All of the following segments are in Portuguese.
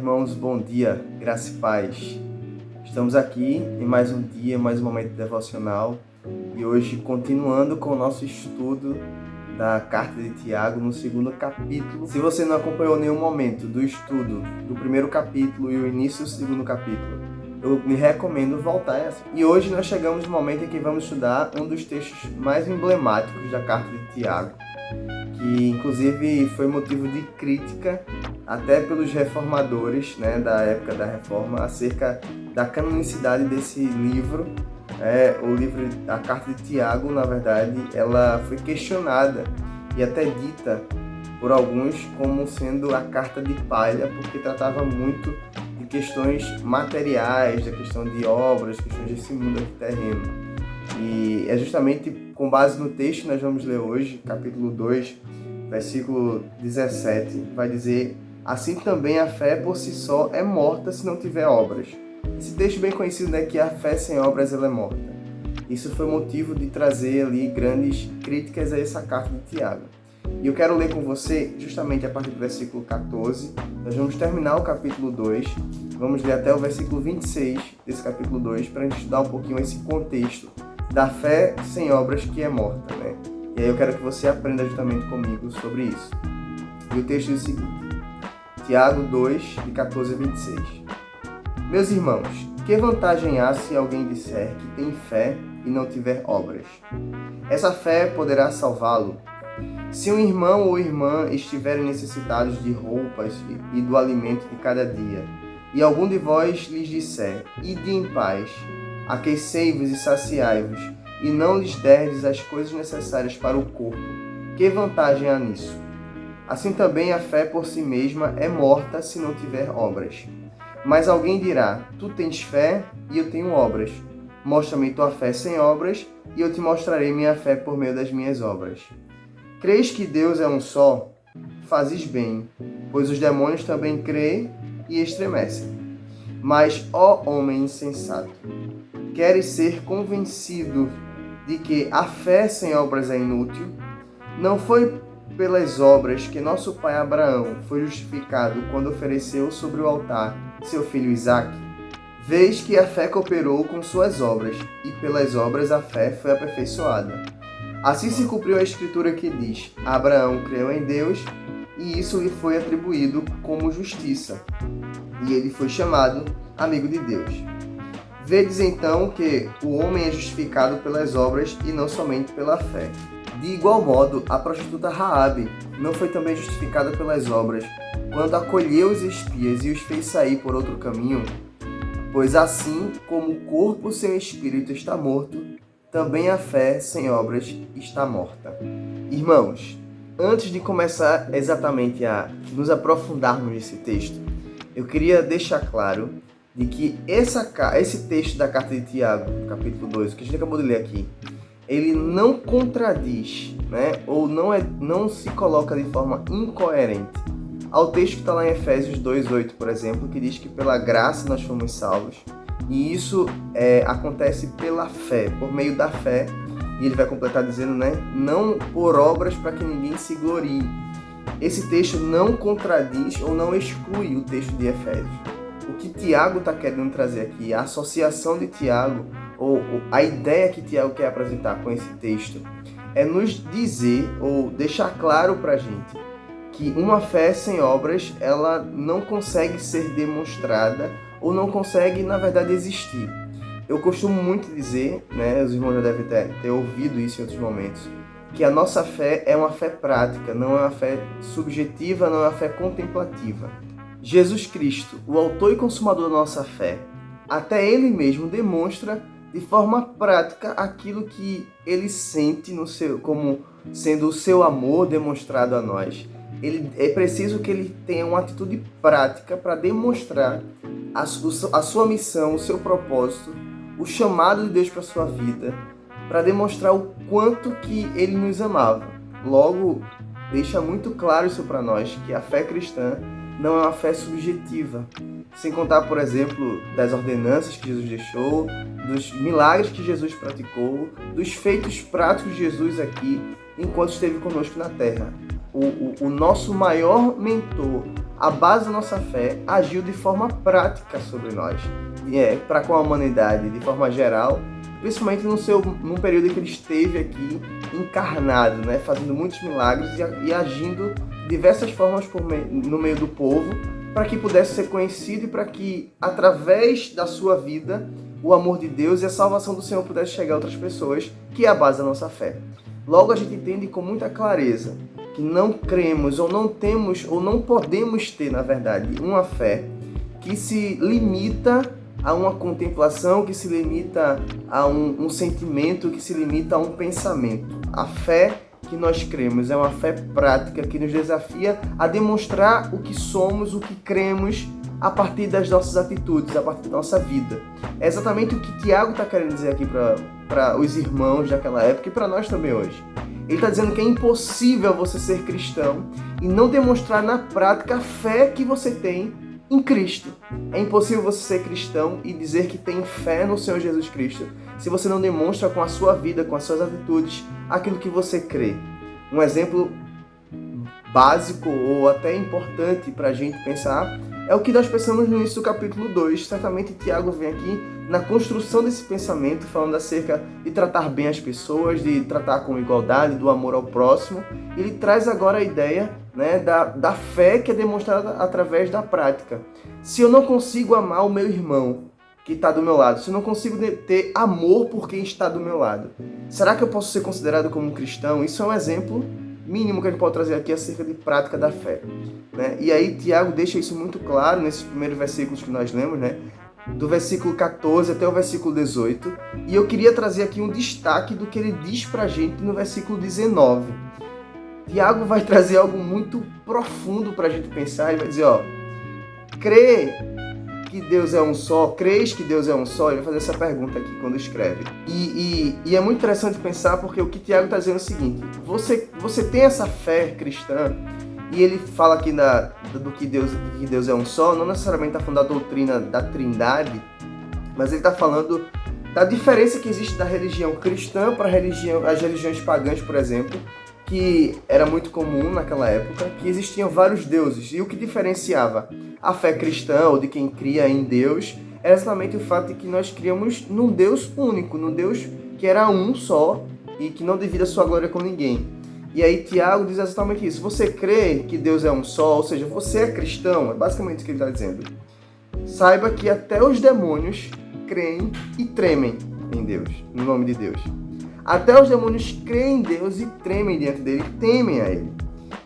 irmãos, bom dia, graça e paz. Estamos aqui em mais um dia, mais um momento devocional e hoje continuando com o nosso estudo da carta de Tiago no segundo capítulo. Se você não acompanhou nenhum momento do estudo do primeiro capítulo e o início do segundo capítulo, eu me recomendo voltar a assistir. E hoje nós chegamos no momento em que vamos estudar um dos textos mais emblemáticos da carta de Tiago, que inclusive foi motivo de crítica até pelos reformadores, da época da Reforma, acerca da canonicidade desse livro. A carta de Tiago, na verdade, ela foi questionada e até dita por alguns como sendo a carta de palha, porque tratava muito de questões materiais, da questão de obras, questões desse mundo aqui terreno. E é justamente com base no texto que nós vamos ler hoje, capítulo 2, versículo 17, vai dizer: assim também a fé por si só é morta se não tiver obras. Esse texto bem conhecido, que a fé sem obras ela é morta. Isso foi motivo de trazer ali grandes críticas a essa carta de Tiago. E eu quero ler com você justamente a partir do versículo 14. Nós vamos terminar o capítulo 2. Vamos ler até o versículo 26 desse capítulo 2 para a gente estudar um pouquinho esse contexto da fé sem obras que é morta, E aí eu quero que você aprenda justamente comigo sobre isso. E o texto diz o seguinte: Tiago 2, de 14 a 26. Meus irmãos, que vantagem há se alguém disser que tem fé e não tiver obras? Essa fé poderá salvá-lo? Se um irmão ou irmã estiverem necessitados de roupas e do alimento de cada dia, e algum de vós lhes disser: ide em paz, aquecei-vos e saciai-vos, e não lhes derdes as coisas necessárias para o corpo, que vantagem há nisso? Assim também a fé por si mesma é morta se não tiver obras. Mas alguém dirá: tu tens fé e eu tenho obras. Mostra-me tua fé sem obras, e eu te mostrarei minha fé por meio das minhas obras. Crês que Deus é um só? Fazes bem, pois os demônios também creem e estremecem. Mas, ó homem insensato, queres ser convencido de que a fé sem obras é inútil? Não foi pelas obras que nosso pai Abraão foi justificado quando ofereceu sobre o altar seu filho Isaque? Vês que a fé cooperou com suas obras, e pelas obras a fé foi aperfeiçoada. Assim se cumpriu a escritura que diz: Abraão creu em Deus, e isso lhe foi atribuído como justiça, e ele foi chamado amigo de Deus. Vedes então que o homem é justificado pelas obras e não somente pela fé. De igual modo, a prostituta Raabe não foi também justificada pelas obras, quando acolheu os espias e os fez sair por outro caminho? Pois assim como o corpo sem espírito está morto, também a fé sem obras está morta. Irmãos, antes de começar exatamente a nos aprofundarmos nesse texto, eu queria deixar claro de que esse texto da carta de Tiago, capítulo 2, que a gente acabou de ler aqui, ele não contradiz, ou não se coloca de forma incoerente ao texto que está lá em Efésios 2:8, por exemplo, que diz que pela graça nós fomos salvos, e isso acontece pela fé, por meio da fé, e ele vai completar dizendo, não por obras para que ninguém se glorie. Esse texto não contradiz ou não exclui o texto de Efésios. O que Tiago está querendo trazer aqui, a associação de Tiago, ou a ideia que Tiago quer apresentar com esse texto, é nos dizer ou deixar claro para a gente que uma fé sem obras, ela não consegue ser demonstrada ou não consegue, na verdade, existir. Eu costumo muito dizer, os irmãos já devem ter ouvido isso em outros momentos, que a nossa fé é uma fé prática, não é uma fé subjetiva, não é uma fé contemplativa. Jesus Cristo, o autor e consumador da nossa fé, até ele mesmo demonstra de forma prática aquilo que ele sente como sendo o seu amor demonstrado a nós. É preciso que ele tenha uma atitude prática para demonstrar a sua missão, o seu propósito, o chamado de Deus para a sua vida, para demonstrar o quanto que ele nos amava. Logo, deixa muito claro isso para nós, que a fé cristã não é uma fé subjetiva. Sem contar, por exemplo, das ordenanças que Jesus deixou, dos milagres que Jesus praticou, dos feitos práticos de Jesus aqui, enquanto esteve conosco na terra. O nosso maior mentor, a base da nossa fé agiu de forma prática sobre nós, para com a humanidade, de forma geral, principalmente num período em que ele esteve aqui encarnado, né, fazendo muitos milagres e agindo de diversas formas no meio do povo, para que pudesse ser conhecido e para que, através da sua vida, o amor de Deus e a salvação do Senhor pudesse chegar a outras pessoas, que é a base da nossa fé. Logo, a gente entende com muita clareza que não cremos ou não temos ou não podemos ter, na verdade, uma fé que se limita a uma contemplação, que se limita a um sentimento, que se limita a um pensamento. A fé que nós cremos é uma fé prática que nos desafia a demonstrar o que somos, o que cremos, a partir das nossas atitudes, a partir da nossa vida. É exatamente o que Tiago está querendo dizer aqui para os irmãos daquela época e para nós também hoje. Ele está dizendo que é impossível você ser cristão e não demonstrar na prática a fé que você tem em Cristo. É impossível você ser cristão e dizer que tem fé no Senhor Jesus Cristo se você não demonstra com a sua vida, com as suas atitudes, aquilo que você crê. Um exemplo básico ou até importante para a gente pensar é o que nós pensamos no início do capítulo 2. Certamente Tiago vem aqui na construção desse pensamento, falando acerca de tratar bem as pessoas, de tratar com igualdade, do amor ao próximo. Ele traz agora a ideia, né, da fé que é demonstrada através da prática. Se eu não consigo amar o meu irmão que está do meu lado, se eu não consigo ter amor por quem está do meu lado, será que eu posso ser considerado como um cristão? Isso é um exemplo mínimo que a gente pode trazer aqui acerca de prática da fé, né? E aí Tiago deixa isso muito claro nesses primeiros versículos que nós lemos, né? Do versículo 14 até o versículo 18. E eu queria trazer aqui um destaque do que ele diz pra gente no versículo 19. Tiago vai trazer algo muito profundo pra gente pensar. Ele vai dizer, crê que Deus é um só, crês que Deus é um só? Ele vai fazer essa pergunta aqui quando escreve. E é muito interessante pensar, porque o que Tiago está dizendo é o seguinte: você tem essa fé cristã, e ele fala aqui do que Deus é um só, não necessariamente está falando da doutrina da Trindade, mas ele está falando da diferença que existe da religião cristã para as religiões pagãs, por exemplo, que era muito comum naquela época, que existiam vários deuses. E o que diferenciava a fé cristã, ou de quem cria em Deus, era exatamente o fato de que nós criamos num Deus único, num Deus que era um só e que não divide a sua glória com ninguém. E aí Tiago diz exatamente isso: você crê que Deus é um só, ou seja, você é cristão, é basicamente isso que ele está dizendo. Saiba que até os demônios creem e tremem em Deus, no nome de Deus. Até os demônios creem em Deus e tremem diante dele, temem a ele.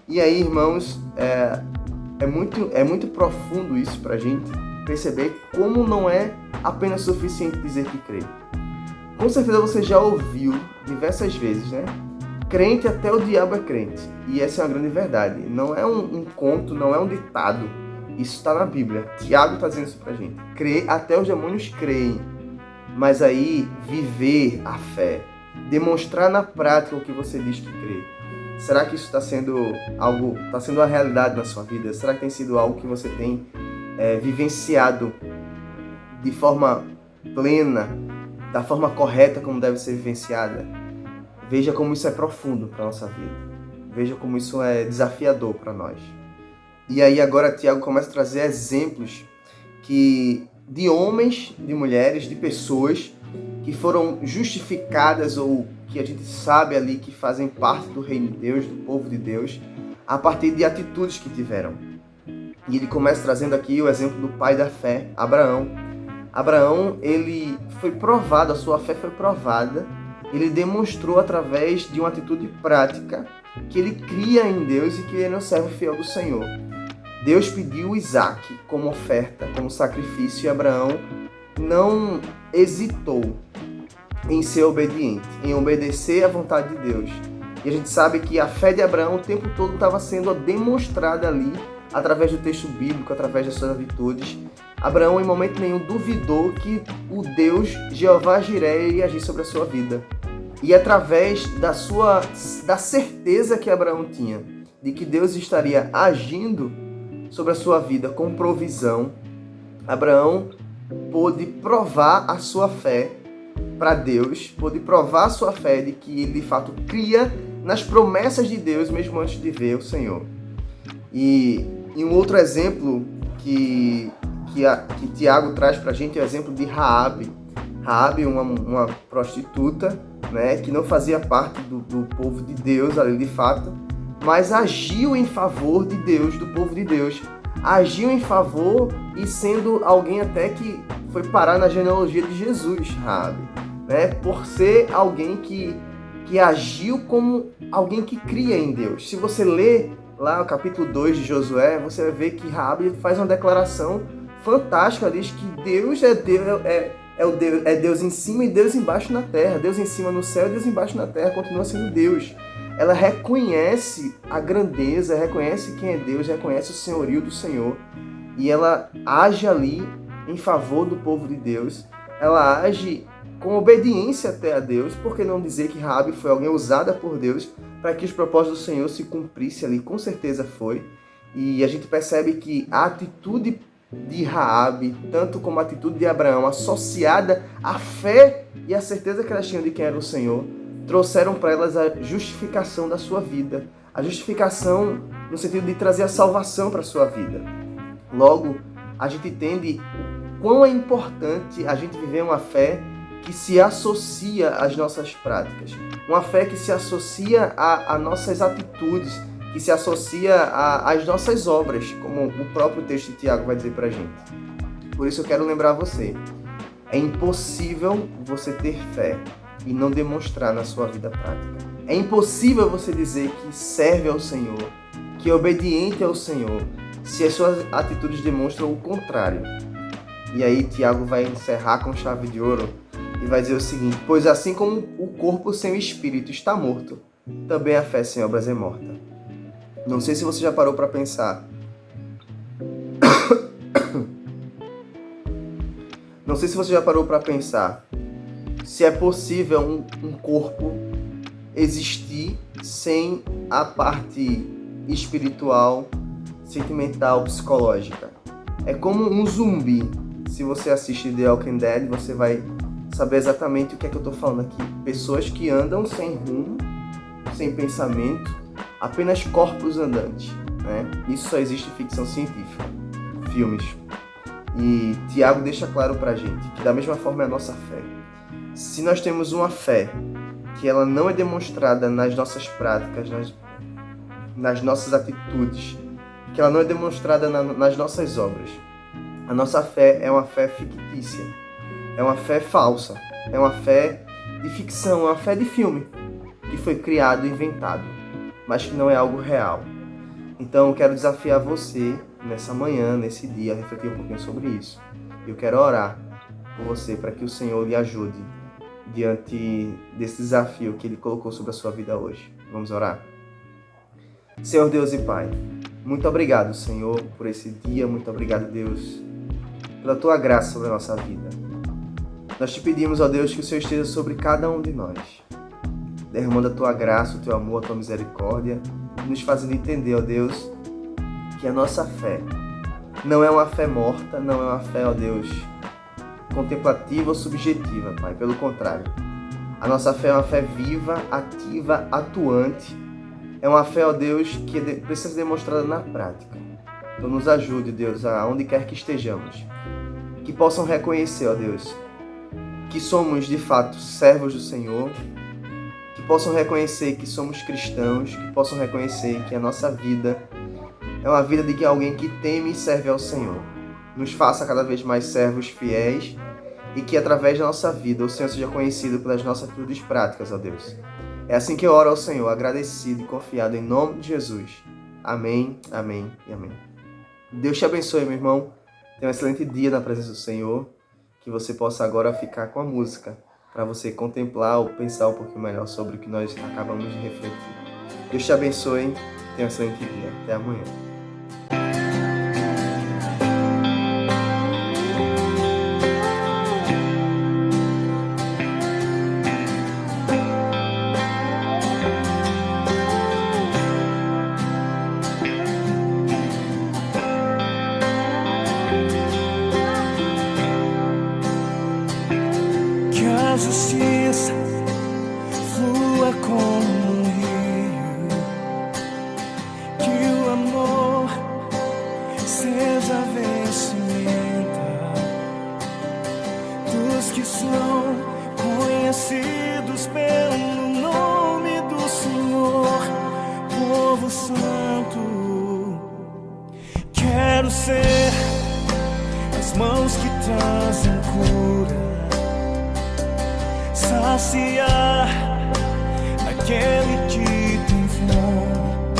E aí, irmãos, é muito profundo isso para a gente perceber como não é apenas suficiente dizer que crê. Com certeza você já ouviu diversas vezes, né? Crente até o diabo é crente. E essa é uma grande verdade. Não é um conto, não é um ditado. Isso está na Bíblia. Tiago está dizendo isso para a gente. Até os demônios creem. Mas aí, viver a fé, demonstrar na prática o que você diz que crê. Será que isso está sendo uma realidade na sua vida? Será que tem sido algo que você tem vivenciado de forma plena, da forma correta como deve ser vivenciada? Veja como isso é profundo para a nossa vida. Veja como isso é desafiador para nós. E aí agora Tiago começa a trazer exemplos de homens, de mulheres, de pessoas que foram justificadas ou que a gente sabe ali que fazem parte do reino de Deus, do povo de Deus, a partir de atitudes que tiveram. E ele começa trazendo aqui o exemplo do pai da fé, Abraão. Abraão, ele foi provado, a sua fé foi provada, ele demonstrou através de uma atitude prática que ele cria em Deus e que ele é um servo fiel do Senhor. Deus pediu Isaac como oferta, como sacrifício, e Abraão não hesitou em ser obediente, em obedecer à vontade de Deus. E a gente sabe que a fé de Abraão o tempo todo estava sendo demonstrada ali, através do texto bíblico, através das suas atitudes. Abraão em momento nenhum duvidou que o Deus, Jeová Jiré, ia agir sobre a sua vida. E através da certeza que Abraão tinha de que Deus estaria agindo sobre a sua vida com provisão, Abraão pôde provar a sua fé para Deus, pôde provar a sua fé de que ele de fato cria nas promessas de Deus mesmo antes de ver o Senhor. E E um outro exemplo que Tiago traz para a gente é o exemplo de Raabe. Raabe, uma prostituta, né, que não fazia parte do povo de Deus ali de fato, mas agiu em favor de Deus, do povo de Deus. Agiu em favor e sendo alguém até que foi parar na genealogia de Jesus, Raabe, né, por ser alguém que agiu como alguém que cria em Deus. Se você ler lá o capítulo 2 de Josué, você vai ver que Raabe faz uma declaração fantástica, diz que Deus é Deus, é Deus em cima e Deus embaixo na terra. Deus em cima no céu e Deus embaixo na terra, continua sendo Deus. Ela reconhece a grandeza, reconhece quem é Deus, reconhece o senhorio do Senhor. E ela age ali em favor do povo de Deus. Ela age com obediência até a Deus. Por que não dizer que Raabe foi alguém usada por Deus para que os propósitos do Senhor se cumprissem ali? Com certeza foi. E a gente percebe que a atitude de Raabe, tanto como a atitude de Abraão, associada à fé e à certeza que elas tinham de quem era o Senhor, trouxeram para elas a justificação da sua vida. A justificação no sentido de trazer a salvação para a sua vida. Logo, a gente entende quão é importante a gente viver uma fé que se associa às nossas práticas. Uma fé que se associa a nossas atitudes, que se associa às nossas obras, como o próprio texto de Tiago vai dizer pra gente. Por isso eu quero lembrar você, é impossível você ter fé e não demonstrar na sua vida prática. É impossível você dizer que serve ao Senhor, que é obediente ao Senhor, se as suas atitudes demonstram o contrário. E aí Tiago vai encerrar com chave de ouro e vai dizer o seguinte: pois assim como o corpo sem o espírito está morto, também a fé sem obras é morta. Não sei se você já parou para pensar. Não sei se você já parou para pensar se é possível um corpo existir sem a parte espiritual, sentimental, psicológica. É como um zumbi. Se você assiste The Walking Dead, você vai saber exatamente o que é que eu estou falando aqui. Pessoas que andam sem rumo, sem pensamento, apenas corpos andantes, né? Isso só existe em ficção científica, filmes. E Tiago deixa claro pra gente que da mesma forma é a nossa fé. Se nós temos uma fé que ela não é demonstrada nas nossas práticas, nas nossas atitudes, que ela não é demonstrada nas nossas obras, a nossa fé é uma fé fictícia, é uma fé falsa, é uma fé de ficção, é uma fé de filme que foi criado e inventado, mas que não é algo real. Então eu quero desafiar você nessa manhã, nesse dia, a refletir um pouquinho sobre isso. Eu quero orar por você para que o Senhor lhe ajude diante desse desafio que Ele colocou sobre a sua vida hoje. Vamos orar? Senhor Deus e Pai, muito obrigado, Senhor, por esse dia. Muito obrigado, Deus, pela Tua graça sobre a nossa vida. Nós te pedimos, ó Deus, que o Senhor esteja sobre cada um de nós, derramando a Tua graça, o Teu amor, a Tua misericórdia, nos fazendo entender, ó Deus, que a nossa fé não é uma fé morta, não é uma fé, ó Deus, contemplativa ou subjetiva, Pai. Pelo contrário, a nossa fé é uma fé viva, ativa, atuante. É uma fé, ó Deus, que precisa ser demonstrada na prática. Então nos ajude, Deus, aonde quer que estejamos, que possam reconhecer, ó Deus, que somos de fato servos do Senhor, que possam reconhecer que somos cristãos, que possam reconhecer que a nossa vida é uma vida de alguém que teme e serve ao Senhor. Nos faça cada vez mais servos fiéis e que através da nossa vida o Senhor seja conhecido pelas nossas atitudes práticas, ó Deus. É assim que eu oro ao Senhor, agradecido e confiado em nome de Jesus. Amém, amém e amém. Deus te abençoe, meu irmão. Tenha um excelente dia na presença do Senhor. Que você possa agora ficar com a música para você contemplar ou pensar um pouquinho melhor sobre o que nós acabamos de refletir. Deus te abençoe. Tenha um excelente dia. Até amanhã. A justiça flua como um rio, que o amor vestimenta dos que são conhecidos pelo nome do Senhor, povo santo. Quero ser as mãos que trazem cura, saciar aquele que tem fome,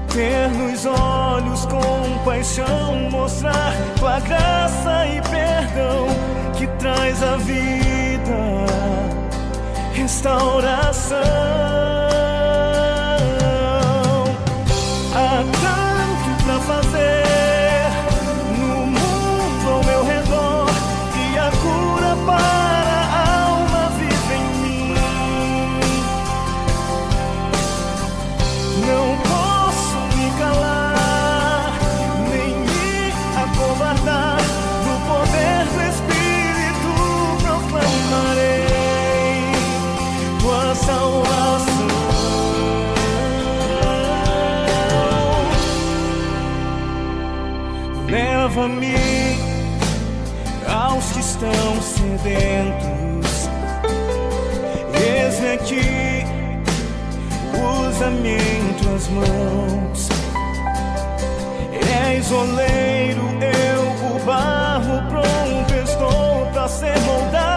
ter nos olhos compaixão, mostrar tua graça e perdão que traz a vida, restauração. Há tanto pra fazer no mundo ao meu redor, e a cura para a alma vive em mim. Não posso me calar, nem me acovardar. Do poder do Espírito proclamarei tua salvação. Leva-me aos que estão sedentos, eis-me aqui, usa-me em tuas mãos. És oleiro, eu o barro, pronto estou pra ser moldado.